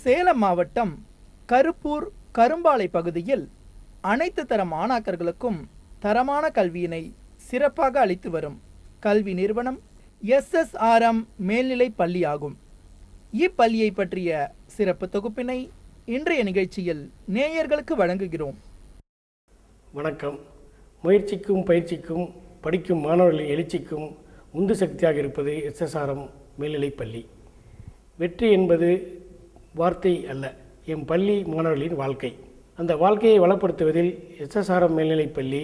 சேலம் மாவட்டம் கருப்பூர் கரும்பாலை பகுதியில் அனைத்து தர மாணாக்கர்களுக்கும் தரமான கல்வியினை சிறப்பாக அளித்து வரும் கல்வி நிறுவனம் SSRM மேல்நிலை பள்ளி ஆகும். இப்பள்ளியை பற்றிய சிறப்பு தொகுப்பினை இன்றைய நிகழ்ச்சியில் நேயர்களுக்கு வழங்குகிறோம். வணக்கம். முயற்சிக்கும் பயிற்சிக்கும் படிக்கும் மாணவர்களின் எழுச்சிக்கும் உந்து சக்தியாக இருப்பது SSRM மேல்நிலைப்பள்ளி. வெற்றி என்பது வார்த்தை அல்ல, எம் பள்ளி மாணவர்களின் வாழ்க்கை. அந்த வாழ்க்கையை வளப்படுத்துவதில் SSRM மேல்நிலைப்பள்ளி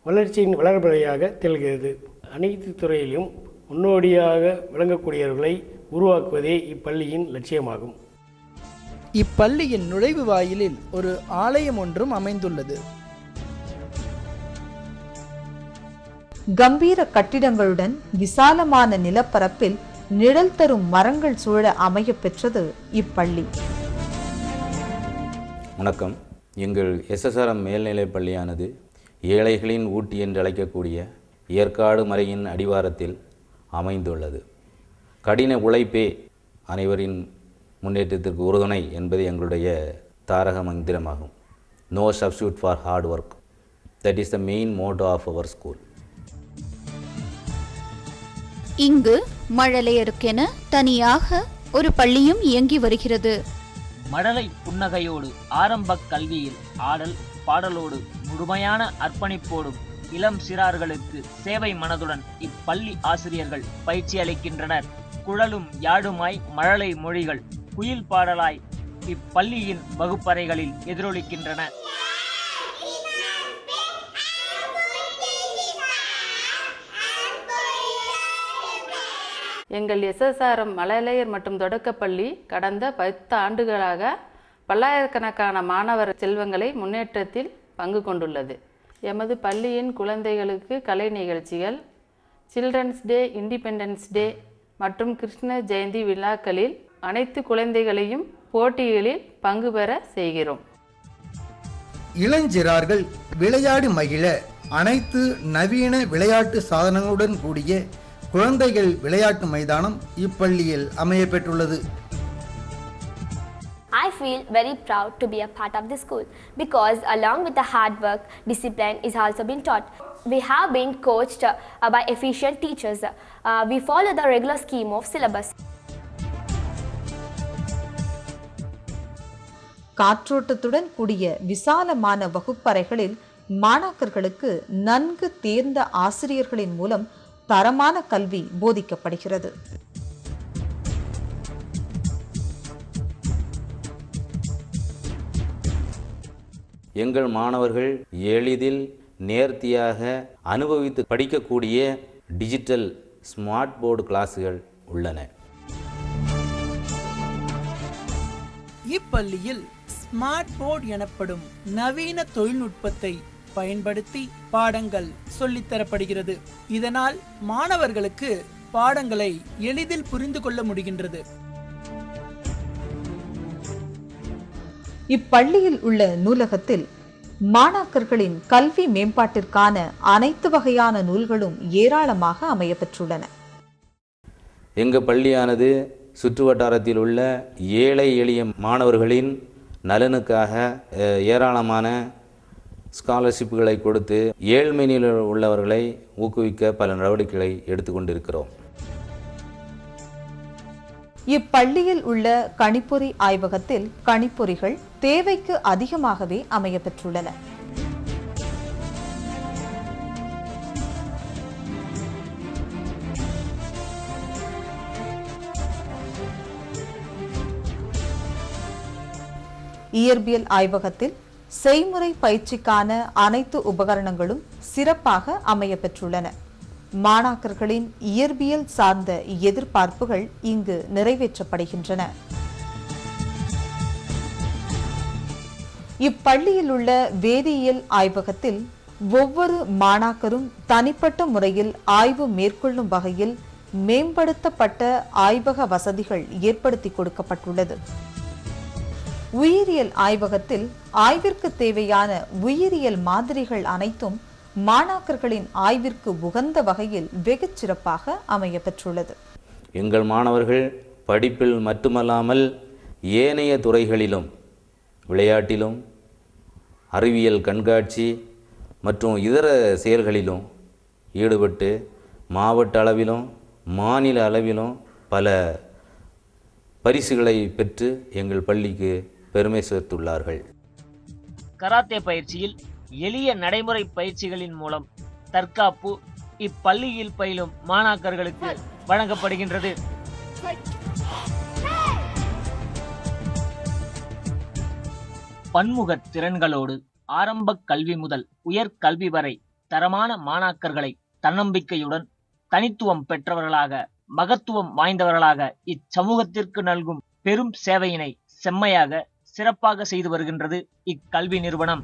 வளர்ச்சியின் வளர்பறையாக திகழ்கிறது. அனைத்து துறையிலும் முன்னோடியாக விளங்கக்கூடியவர்களை உருவாக்குவதே இப்பள்ளியின் லட்சியமாகும். இப்பள்ளியின் நுழைவு வாயிலில் ஒரு ஆலயம் ஒன்றும் அமைந்துள்ளது. கம்பீர கட்டிடங்களுடன் விசாலமான நிலப்பரப்பில் நிழல் தரும் மரங்கள் சூழ அமைய பெற்றது இப்பள்ளி. வணக்கம். எங்கள் SSRM மேல்நிலைப் பள்ளியானது ஏழைகளின் ஊட்டி என்று அழைக்கக்கூடிய ஏற்காடு மலையின் அடிவாரத்தில் அமைந்துள்ளது. கடின உழைப்பே அனைவரின் முன்னேற்றத்திற்கு உறுதுணை என்பது எங்களுடைய தாரக மந்திரமாகும். No substitute for hard work. That is the main motto of our school. இங்கு மழலையருக்கென தனியாக ஒரு பள்ளியும் இயங்கி வருகிறது. மழலை புன்னகையோடு ஆரம்ப கல்வியில் ஆடல் பாடலோடு முழுமையான அர்ப்பணிப்போடும் இளம் சிறார்களுக்கு சேவை மனதுடன் இப்பள்ளி ஆசிரியர்கள் பயிற்சி அளிக்கின்றனர். குழலும் யாழுமாய் மழலை மொழிகள் குயில் பாடலாய் இப்பள்ளியின் வகுப்பறைகளில் எதிரொலிக்கின்றன. எங்கள் SSRM மழலையர் மற்றும் தொடக்கப்பள்ளி கடந்த 10 ஆண்டுகளாக பல்லாயிரக்கணக்கான மாணவர் செல்வங்களை முன்னேற்றத்தில் பங்கு கொண்டுள்ளது. எமது பள்ளியின் குழந்தைகளுக்கு கலை நிகழ்ச்சிகள், சில்ட்ரன்ஸ் டே, இண்டிபெண்டன்ஸ் டே மற்றும் கிருஷ்ண ஜெயந்தி விழாக்களில் அனைத்து குழந்தைகளையும் போட்டிகளில் பங்கு பெற செய்கிறோம். இளஞ்சிறார்கள் விளையாடி மகிழ அனைத்து நவீன விளையாட்டு சாதனங்களுடன் கூடிய குழந்தைகள் விளையாட்டு மைதானம் இப்பள்ளியில் அமைய பெற்றுள்ளது. I feel very proud to be a part of this school because along with the hard work, discipline is also been taught. We have been coached by efficient teachers. We follow the regular scheme of syllabus. காற்றோட்டத்துடன் கூடிய விசாலமான வகுப்பறைகளில் மாணாக்கர்களுக்கு நன்கு தேர்ந்த ஆசிரியர்களின் மூலம் தரமான கல்வி போதிக்கப்படுகிறது. எங்கள் மாணவர்கள் எளிதில் நேர்த்தியாக அனுபவித்து படிக்கக்கூடிய டிஜிட்டல் ஸ்மார்ட் போர்டு கிளாஸுகள் உள்ளன. இப்பள்ளியில் ஸ்மார்ட் போர்டு எனப்படும் நவீன தொழில்நுட்பத்தை பயன்படுத்தி பாடங்கள் சொல்லித்தரப்படுகிறது. இதனால் மாணவர்களுக்கு பாடங்களை எளிதில் புரிந்து கொள்ள முடிகின்றது. இப்பள்ளியில் உள்ள நூலகத்தில் மாணாக்கர்களின் கல்வி மேம்பாட்டிற்கான அனைத்து வகையான நூல்களும் ஏராளமாக அமையப்பெற்றுள்ளன. எங்கள் பள்ளியானது சுற்றுவட்டாரத்தில் உள்ள ஏழை எளிய மாணவர்களின் நலனுக்காக ஏராளமான ஸ்காலர்ஷிப்புகளை கொடுத்து ஏழ்மை நிலையில் உள்ளவர்களை ஊக்குவிக்க பல நடவடிக்கைகளை எடுத்துக்கொண்டிருக்கிறோம். இப்பள்ளியில் உள்ள கணிப்பொறி ஆய்வகத்தில் கணிப்பொறிகள் தேவைக்கு அதிகமாகவே அமையப்பெற்றுள்ளன. இயற்பியல் ஆய்வகத்தில் செய்முறை பயிற்சிக்கான அனைத்து உபகரணங்களும் சிறப்பாக அமையப்பெற்றுள்ளன. மாணாக்கர்களின் இயற்பியல் சார்ந்த எதிர்பார்ப்புகள் இங்கு நிறைவேற்றப்படுகின்றன. இப்பள்ளியில் உள்ள வேதியியல் ஆய்வகத்தில் ஒவ்வொரு மாணாக்கரும் தனிப்பட்ட முறையில் ஆய்வு மேற்கொள்ளும் வகையில் மேம்படுத்தப்பட்ட ஆய்வக வசதிகள் ஏற்படுத்தி கொடுக்கப்பட்டுள்ளது. உயிரியல் ஆய்வகத்தில் ஆய்விற்கு தேவையான உயிரியல் மாதிரிகள் அனைத்தும் மாணாக்கர்களின் ஆய்விற்கு உகந்த வகையில் வெகு சிறப்பாக அமைய பெற்றுள்ளது. எங்கள் மாணவர்கள் படிப்பில் மட்டுமல்லாமல் ஏனைய துறைகளிலும் விளையாட்டிலும் அறிவியல் கண்காட்சி மற்றும் இதர செயல்களிலும் ஈடுபட்டு மாவட்ட அளவிலும் மாநில அளவிலும் பல பரிசுகளை பெற்று எங்கள் பள்ளிக்கு பெருமை சேர்த்துள்ளார்கள். கராத்தே பயிற்சியில் எளிய நடைமுறை பயிற்சிகளின் மூலம் தற்காப்பு இப்பள்ளியில் பயிலும் மாணாக்கர்களுக்கு வழங்கப்படுகின்றது. பன்முக திறன்களோடு ஆரம்ப கல்வி முதல் உயர்கல்வி வரை தரமான மாணாக்கர்களை தன்னம்பிக்கையுடன் தனித்துவம் பெற்றவர்களாக மகத்துவம் வாய்ந்தவர்களாக இச்சமூகத்திற்கு நல்கும் பெரும் சேவையினை செம்மையாக சிறப்பாக செய்து வருகின்றது இக்கல்வி நிறுவனம்.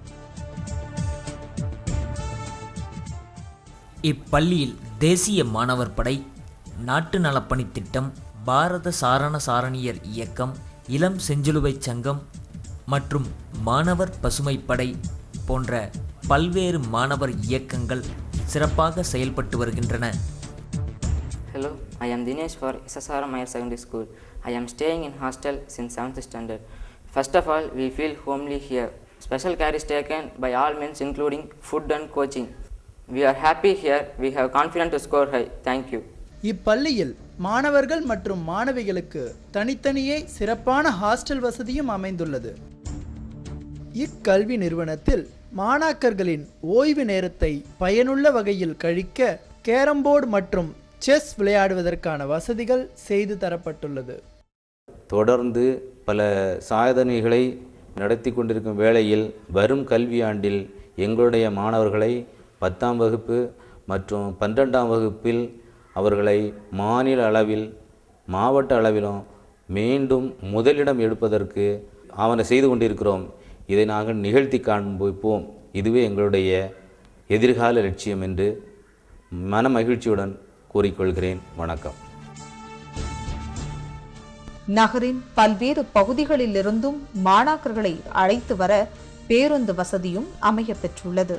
இப்பள்ளியில் தேசிய மாணவர் படை, நாட்டு நலப்பணித் திட்டம், பாரத சாரண சாரணியர் இயக்கம், இளம் செஞ்சிலுவை சங்கம் மற்றும் மாணவர் பசுமை படை போன்ற பல்வேறு மாணவர் இயக்கங்கள் சிறப்பாக செயல்பட்டு வருகின்றன. Hello, I am Dinesh for SSRM Higher Secondary School. I am staying in hostel since 7th standard. First of all, we feel homely here. Special care is taken by all means including food and coaching. We are happy here. We have confidence to score high. Thank you. இப்பள்ளியில் மாணவர்கள் மற்றும் மாணவிகளுக்கு தனித்தனியே சிறப்பான hostel வசதியும் அமைந்துள்ளது. இக்கல்வி நிறுவனத்தில் மாணாக்கர்களின் ஓய்வு நேரத்தை பயனுள்ள வகையில் கழிக்க கேரம்போர்டு மற்றும் செஸ் விளையாடுவதற்கான வசதிகள் செய்து தரப்பட்டுள்ளது. தொடர்ந்து பல சாதனைகளை நடத்தி கொண்டிருக்கும் வேளையில் வரும் கல்வியாண்டில் எங்களுடைய மாணவர்களை 10ஆம் வகுப்பு மற்றும் 12ஆம் வகுப்பில் அவர்களை மாநில அளவில் மாவட்ட அளவிலும் மீண்டும் முதலிடம் எடுப்பதற்கு ஆவண செய்து கொண்டிருக்கிறோம். இதை நாங்கள் நிகழ்த்தி காண்பிப்போம். இதுவே எங்களுடைய எதிர்கால லட்சியம் என்று மன மகிழ்ச்சியுடன் கூறிக்கொள்கிறேன். வணக்கம். நகரின் பல்வேறு பகுதிகளிலிருந்தும் மாணாக்கர்களை அழைத்து வர பேருந்து வசதியும் அமைய பெற்றுள்ளது.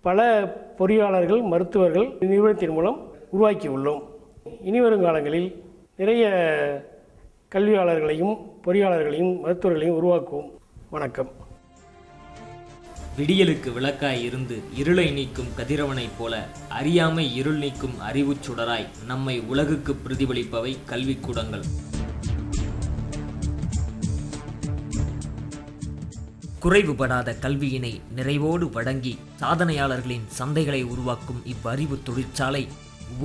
பல பொறியாளர்கள், மருத்துவர்கள் நிறுவனத்தின் மூலம் உருவாக்கியுள்ளோம். இனிவரும் காலங்களில் நிறைய கல்வியாளர்களையும் பொறியாளர்களையும் மருத்துவர்களையும் உருவாக்குவோம். வணக்கம். விடியலுக்கு விளக்காய் இருந்து இருளை நீக்கும் கதிரவனைப் போல அறியாமை இருள் நீக்கும் அறிவுச் சுடராய் நம்மை உலகுக்கு பிரதிபலிப்பவை கல்விக்கூடங்கள். குறைவுபடாத கல்வியினை நிறைவோடு வழங்கி சாதனையாளர்களின் சந்தைகளை உருவாக்கும் இவ்வறிவு தொழிற்சாலை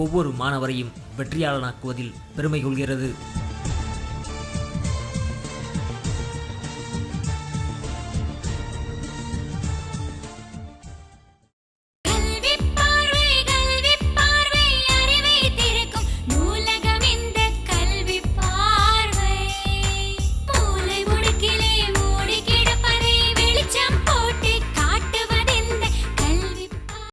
ஒவ்வொரு மாணவரையும் வெற்றியாளனாக்குவதில் பெருமை கொள்கிறது.